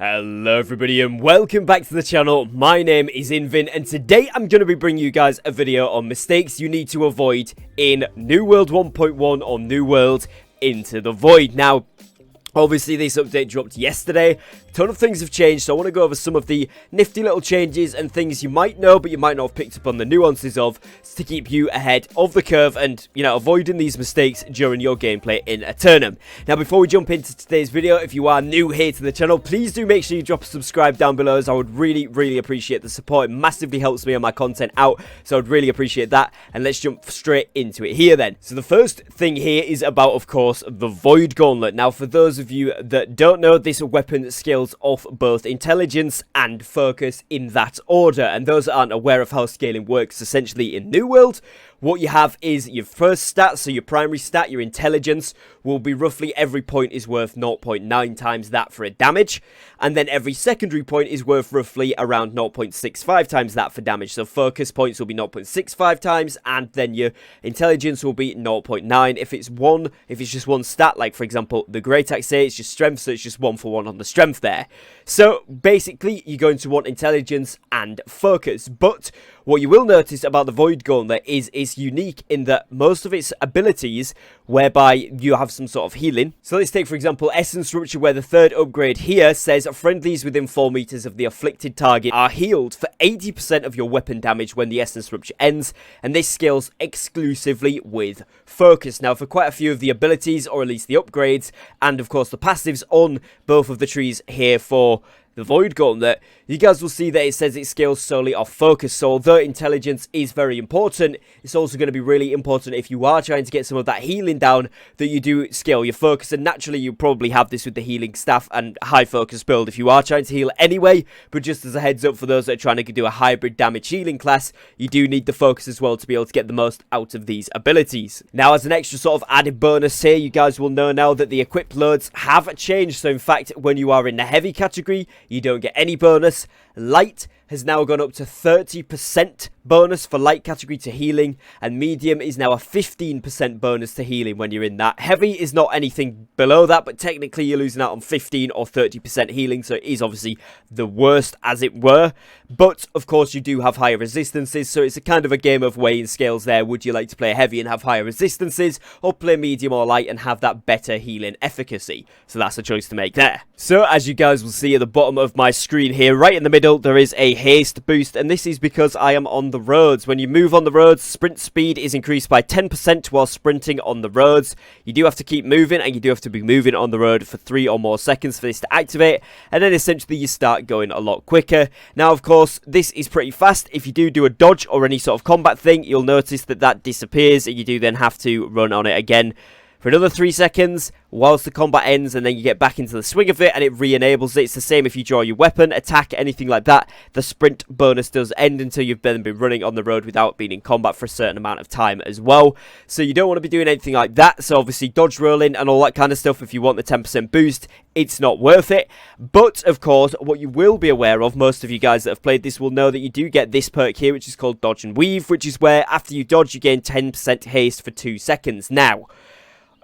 Hello everybody and welcome back to the channel. My name is Invin and today I'm going to be bringing you guys a video on mistakes you need to avoid in New World 1.1 or New World Into the Void. Now, obviously this update dropped yesterday. A ton of things have changed, so I want to go over some of the nifty little changes and things you might know but you might not have picked up on the nuances of, to keep you ahead of the curve and, you know, avoiding these mistakes during your gameplay in Eternum. Now, before we jump into today's video, if you are new here to the channel, please do make sure you drop a subscribe down below, as I would really appreciate the support. It massively helps me on my content out, so I'd really appreciate that. And let's jump straight into it here then. So the first thing here is about, of course, the Void Gauntlet. Now, for those of you that don't know, this weapon scales off both intelligence and focus in that order, and those that aren't aware of how scaling works essentially in New World, what you have is your first stat, so your primary stat, your intelligence, will be roughly every point is worth 0.9 times that for a damage, and then every secondary point is worth roughly around 0.65 times that for damage. So focus points will be 0.65 times, and then your intelligence will be 0.9. If it's just one stat, like for example the Great Axe, it's just strength, so it's just 1 for 1 on the strength there. So basically you're going to want intelligence and focus, but what you will notice about the Void Gauntlet is it's unique in that most of its abilities, whereby you have some sort of healing. So let's take for example Essence Rupture, where the third upgrade here says friendlies within 4 meters of the afflicted target are healed for 80% of your weapon damage when the Essence Rupture ends, and this scales exclusively with focus. Now, for quite a few of the abilities, or at least the upgrades, and of course the passives on both of the trees here for the Void Gauntlet, you guys will see that it says it scales solely off focus. So although intelligence is very important, it's also going to be really important if you are trying to get some of that healing down, that you do scale your focus. And naturally you probably have this with the healing staff and high focus build if you are trying to heal anyway, but just as a heads up for those that are trying to do a hybrid damage healing class, you do need the focus as well to be able to get the most out of these abilities. Now, as an extra sort of added bonus here, you guys will know now that the equip loads have changed. So in fact, when you are in the heavy category, you don't get any bonus. Light has now gone up to 30% bonus for light category to healing, and medium is now a 15% bonus to healing when you're in that. Heavy is not anything below that, but technically you're losing out on 15 or 30% healing, so it is obviously the worst, as it were. But of course you do have higher resistances, so it's a kind of a game of weighing scales there. Would you like to play heavy and have higher resistances, or play medium or light and have that better healing efficacy? So that's a choice to make there. So as you guys will see at the bottom of my screen here, right in the middle, there is a haste boost, and this is because I am on the roads. When you move on the roads, sprint speed is increased by 10% while sprinting on the roads. You do have to keep moving, and you do have to be moving on the road for 3 or more seconds for this to activate, and then essentially you start going a lot quicker. Now, of course, this is pretty fast. If you do a dodge or any sort of combat thing, you'll notice that that disappears, and you do then have to run on it again for another 3 seconds whilst the combat ends, and then you get back into the swing of it and it re-enables it. It's the same if you draw your weapon, attack, anything like that. The sprint bonus does end until you've been running on the road without being in combat for a certain amount of time as well. So you don't want to be doing anything like that. So obviously dodge rolling and all that kind of stuff, if you want the 10% boost, it's not worth it. But of course, what you will be aware of, most of you guys that have played this will know that you do get this perk here, which is called Dodge and Weave, which is where after you dodge you gain 10% haste for 2 seconds. Now,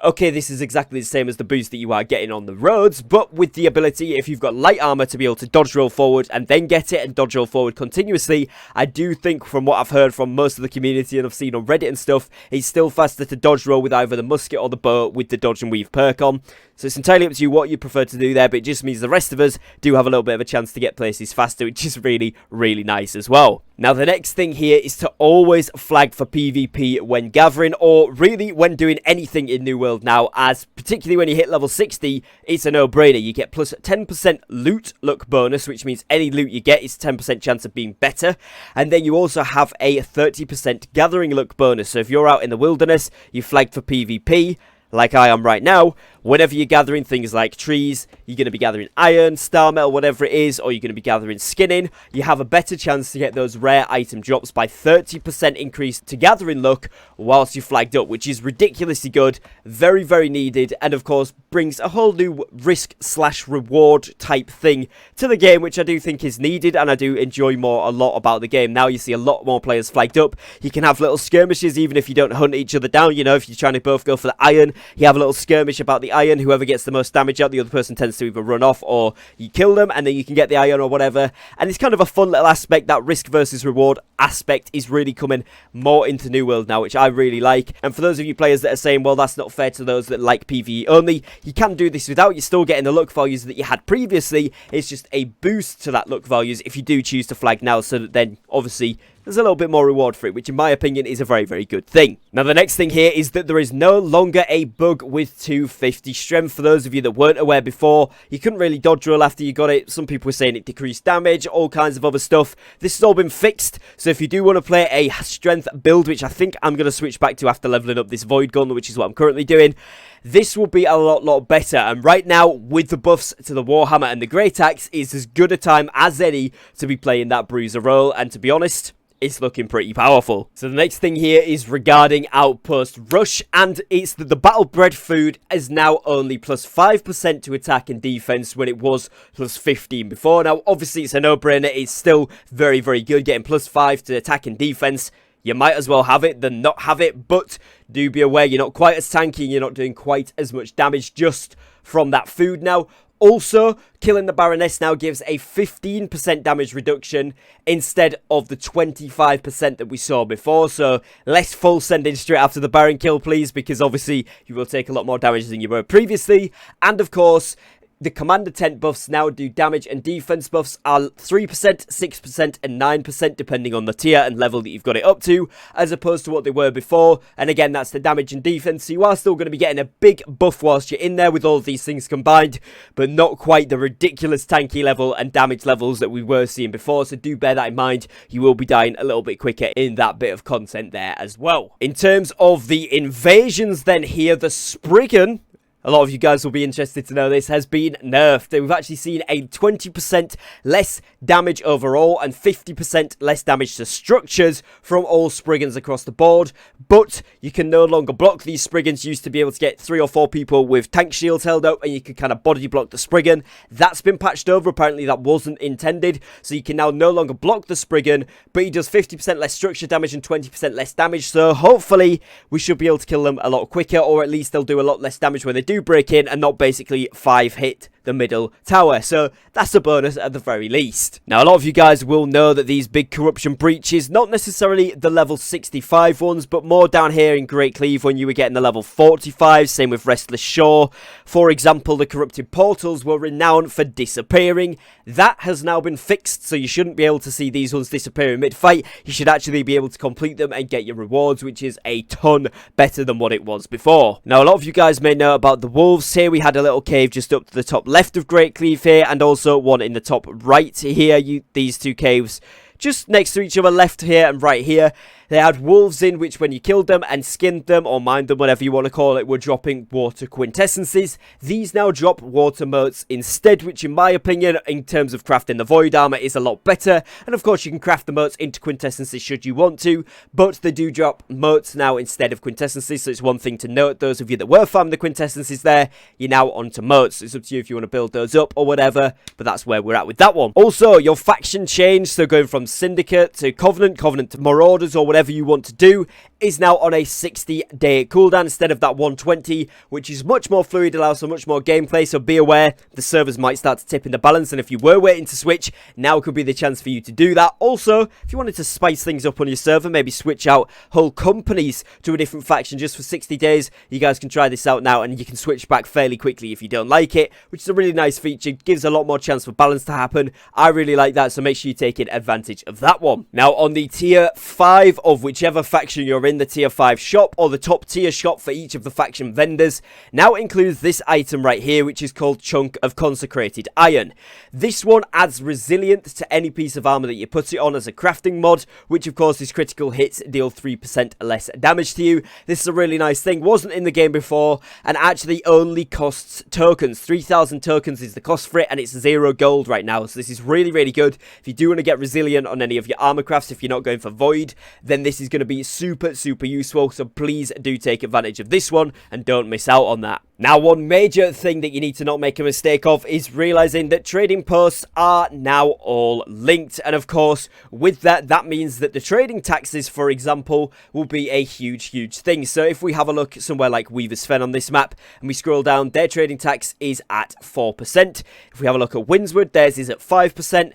okay, this is exactly the same as the boost that you are getting on the roads, but with the ability, if you've got light armor, to be able to dodge roll forward and then get it and dodge roll forward continuously. I do think, from what I've heard from most of the community and I've seen on Reddit and stuff, it's still faster to dodge roll with either the musket or the bow with the dodge and weave perk on. So it's entirely up to you what you prefer to do there, but it just means the rest of us do have a little bit of a chance to get places faster, which is really nice as well. Now, the next thing here is to always flag for PvP when gathering, or really when doing anything in New World now, as particularly when you hit level 60, it's a no-brainer. You get plus 10% loot luck bonus, which means any loot you get is 10% chance of being better, and then you also have a 30% gathering luck bonus. So if you're out in the wilderness, you flagged for PvP, like I am right now, whenever you're gathering things like trees, you're going to be gathering iron, star metal, whatever it is, or you're going to be gathering skinning, you have a better chance to get those rare item drops by 30% increase to gathering luck whilst you flagged up, which is ridiculously good, very needed, and of course brings a whole new risk slash reward type thing to the game, which I do think is needed, and I do enjoy a lot about the game. Now you see a lot more players flagged up. You can have little skirmishes even if you don't hunt each other down. You know, if you're trying to both go for the iron, you have a little skirmish about the iron. Whoever gets the most damage out, the other person tends to either run off or you kill them, and then you can get the iron or whatever. And it's kind of a fun little aspect. That risk versus reward aspect is really coming more into New World now, which I really like. And for those of you players that are saying, well, that's not fair to those that like PvE only, you can do this without. You're still getting the luck values that you had previously. It's just a boost to that luck values if you do choose to flag now, so that then obviously there's a little bit more reward for it, which in my opinion is a very, very good thing. Now, the next thing here is that there is no longer a bug with 250 strength. For those of you that weren't aware before, you couldn't really dodge roll after you got it. Some people were saying it decreased damage, all kinds of other stuff. This has all been fixed, so if you do want to play a strength build, which I think I'm going to switch back to after leveling up this Void Gauntlet, which is what I'm currently doing, this will be a lot better. And right now, with the buffs to the Warhammer and the Great Axe, is as good a time as any to be playing that Bruiser role, and to be honest, it's looking pretty powerful. So the next thing here is regarding Outpost Rush, and it's that the battle bred food is now only plus 5% to attack and defense when it was plus 15 before. Now, obviously, it's a no-brainer. It's still very, very good, getting plus 5 to attack and defense. You might as well have it than not have it, but do be aware you're not quite as tanky and you're not doing quite as much damage just from that food now. Also, killing the Baroness now gives a 15% damage reduction instead of the 25% that we saw before. So, less full sending straight after the Baron kill, please, because obviously you will take a lot more damage than you were previously. And of course, the Commander Tent buffs now do damage and defense buffs are 3%, 6% and 9% depending on the tier and level that you've got it up to, as opposed to what they were before. And again, that's the damage and defense, so you are still going to be getting a big buff whilst you're in there with all of these things combined, but not quite the ridiculous tanky level and damage levels that we were seeing before. So do bear that in mind. You will be dying a little bit quicker in that bit of content there as well. In terms of the invasions then here, the Spriggan, a lot of you guys will be interested to know this, has been nerfed. We've actually seen a 20% less damage overall and 50% less damage to structures from all Spriggans across the board. But you can no longer block these Spriggans. You used to be able to get 3 or 4 people with tank shields held up and you could kind of body block the Spriggan. That's been patched over. Apparently that wasn't intended. So you can now no longer block the Spriggan, but he does 50% less structure damage and 20% less damage. So hopefully we should be able to kill them a lot quicker, or at least they'll do a lot less damage when they do break in and not basically 5 hit the middle tower. So that's a bonus at the very least. Now, a lot of you guys will know that these big corruption breaches, not necessarily the level 65 ones, but more down here in Great Cleave when you were getting the level 45, same with Restless Shore. For example, the corrupted portals were renowned for disappearing. That has now been fixed, so you shouldn't be able to see these ones disappear in mid-fight. You should actually be able to complete them and get your rewards, which is a ton better than what it was before. Now, a lot of you guys may know about the wolves here. We had a little cave just up to the top left of Great Cleave here, and also one in the top right here. These 2 caves just next to each other, left here and right here. They had wolves in which, when you killed them and skinned them or mined them, whatever you want to call it, were dropping water quintessences. These now drop water motes instead, which in my opinion, in terms of crafting the void armor, is a lot better. And of course you can craft the motes into quintessences should you want to, but they do drop motes now instead of quintessences, so it's one thing to note. Those of you that were farming the quintessences there, you're now onto motes. It's up to you if you want to build those up or whatever, but that's where we're at with that one. Also, your faction changed, so going from Syndicate to Covenant, Covenant to Marauders, or whatever you want to do, is now on a 60-day cooldown instead of that 120, which is much more fluid, allows for much more gameplay. So be aware, the servers might start to tip in the balance, and if you were waiting to switch, now could be the chance for you to do that. Also, if you wanted to spice things up on your server, maybe switch out whole companies to a different faction just for 60 days, you guys can try this out now, and you can switch back fairly quickly if you don't like it, which is a really nice feature. Gives a lot more chance for balance to happen. I really like that, so make sure you take advantage of that one. Now, on the tier 5 of whichever faction you're in, the tier 5 shop, or the top tier shop for each of the faction vendors, now includes this item right here, which is called Chunk of Consecrated Iron. This one adds resilience to any piece of armor that you put it on as a crafting mod, which of course is critical hits deal 3% less damage to you. This is a really nice thing, wasn't in the game before, and actually only costs tokens. 3,000 tokens is the cost for it, and it's 0 gold right now, so this is really, really good. If you do want to get resilient on any of your armor crafts, if you're not going for void, then this is going to be super super useful, so please do take advantage of this one and don't miss out on that. Now, one major thing that you need to not make a mistake of is realizing that trading posts are now all linked. And of course, with that, that means that the trading taxes, for example, will be a huge thing. So if we have a look somewhere like Weaver's Fen on this map and we scroll down, their trading tax is at 4%. If we have a look at Windswood, theirs is at 5%.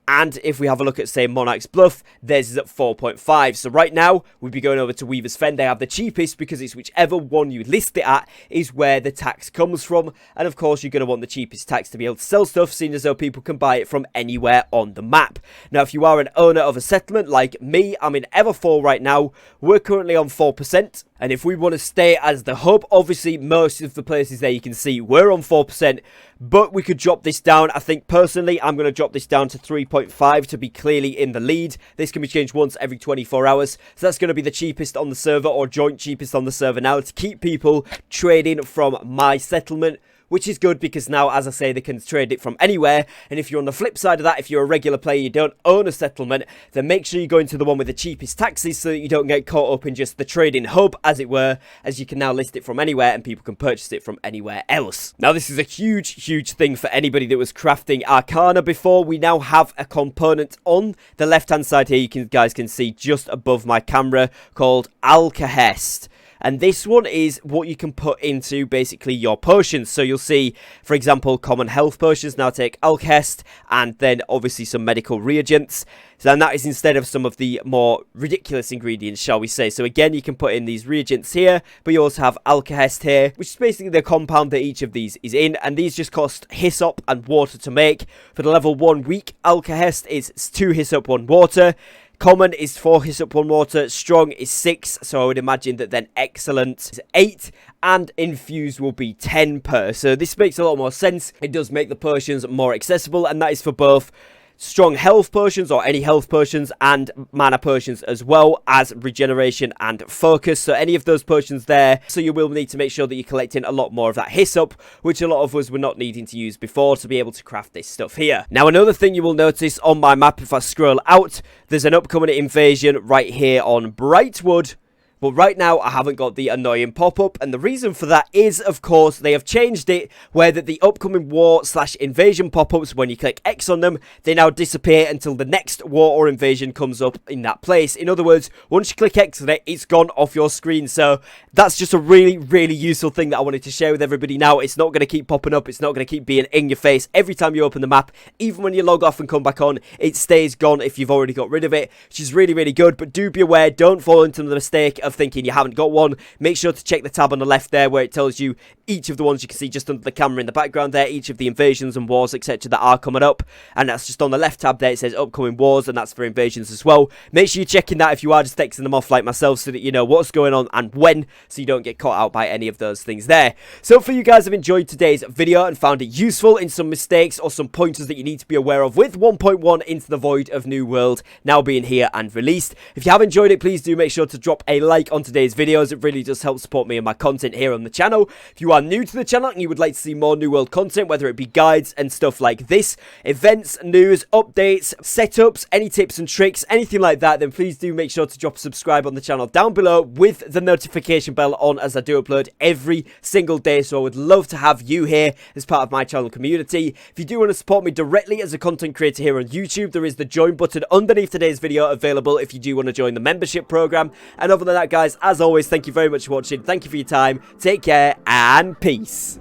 And if we have a look at, say, Monarch's Bluff, theirs is at 4.5. So right now, we'd be going over to Weaver's Fen. They have the cheapest because it's whichever one you list it at is where the tax comes from. And of course, you're going to want the cheapest tax to be able to sell stuff, seeing as though people can buy it from anywhere on the map. Now, if you are an owner of a settlement like me, I'm in Everfall right now. We're currently on 4%. And if we want to stay as the hub, obviously most of the places there you can see we're on 4%, but we could drop this down. I think personally I'm going to drop this down to 3.5 to be clearly in the lead. This can be changed once every 24 hours. So that's going to be the cheapest on the server, or joint cheapest on the server now, to keep people trading from my settlement. Which is good because now, as I say, they can trade it from anywhere. And if you're on the flip side of that, if you're a regular player, you don't own a settlement, then make sure you go into the one with the cheapest taxes so that you don't get caught up in just the trading hub, as it were, as you can now list it from anywhere and people can purchase it from anywhere else. Now, this is a huge thing for anybody that was crafting Arcana before. We now have a component on the left-hand side here, you guys can see just above my camera, called Alkahest. And this one is what you can put into basically your potions. So you'll see, for example, common health potions now take Alkahest, and then obviously some medical reagents. So then that is instead of some of the more ridiculous ingredients, shall we say. So again, you can put in these reagents here, but you also have Alkahest here, which is basically the compound that each of these is in. And these just cost hyssop and water to make. For the level 1 weak Alkahest is 2 hyssop, 1 water. Common is 4 hyssop, 1 water. Strong is 6, so I would imagine that then excellent is 8. And infused will be 10 per. So this makes a lot more sense. It does make the potions more accessible, and that is for both strong health potions, or any health potions, and mana potions, as well as regeneration and focus. So any of those potions there. So you will need to make sure that you're collecting a lot more of that hyssop, which a lot of us were not needing to use before to be able to craft this stuff here. Now, another thing you will notice on my map, if I scroll out, there's an upcoming invasion right here on Brightwood. But right now, I haven't got the annoying pop-up, and the reason for that is, of course, they have changed it where that the upcoming war/invasion pop-ups, when you click X on them, they now disappear until the next war or invasion comes up in that place. In other words, once you click X on it, it's gone off your screen. So that's just a really useful thing that I wanted to share with everybody now. It's not going to keep popping up. It's not going to keep being in your face every time you open the map. Even when you log off and come back on, it stays gone if you've already got rid of it, which is really good. But do be aware, don't fall into the mistake of thinking you haven't got one. Make sure to check the tab on the left there where it tells you each of the ones you can see just under the camera in the background there, each of the invasions and wars, etc. that are coming up. And that's just on the left tab there. It says upcoming wars, and that's for invasions as well. Make sure you're checking that if you are just Xing them off like myself, so that you know what's going on and when, so you don't get caught out by any of those things there. So hopefully you guys have enjoyed today's video and found it useful in some mistakes or some pointers that you need to be aware of with 1.1 Into the Void of New World now being here and released. If you have enjoyed it, please do make sure to drop a like on today's videos. It really does help support me and my content here on the channel. If you are new to the channel and you would like to see more New World content, whether it be guides and stuff like this, events, news, updates, setups, any tips and tricks, anything like that, then please do make sure to drop a subscribe on the channel down below with the notification bell on, as I do upload every single day. So I would love to have you here as part of my channel community. If you do want to support me directly as a content creator here on YouTube, there is the join button underneath today's video available if you do want to join the membership program. And other than that, guys, as always, thank you very much for watching. Thank you for your time. Take care and peace.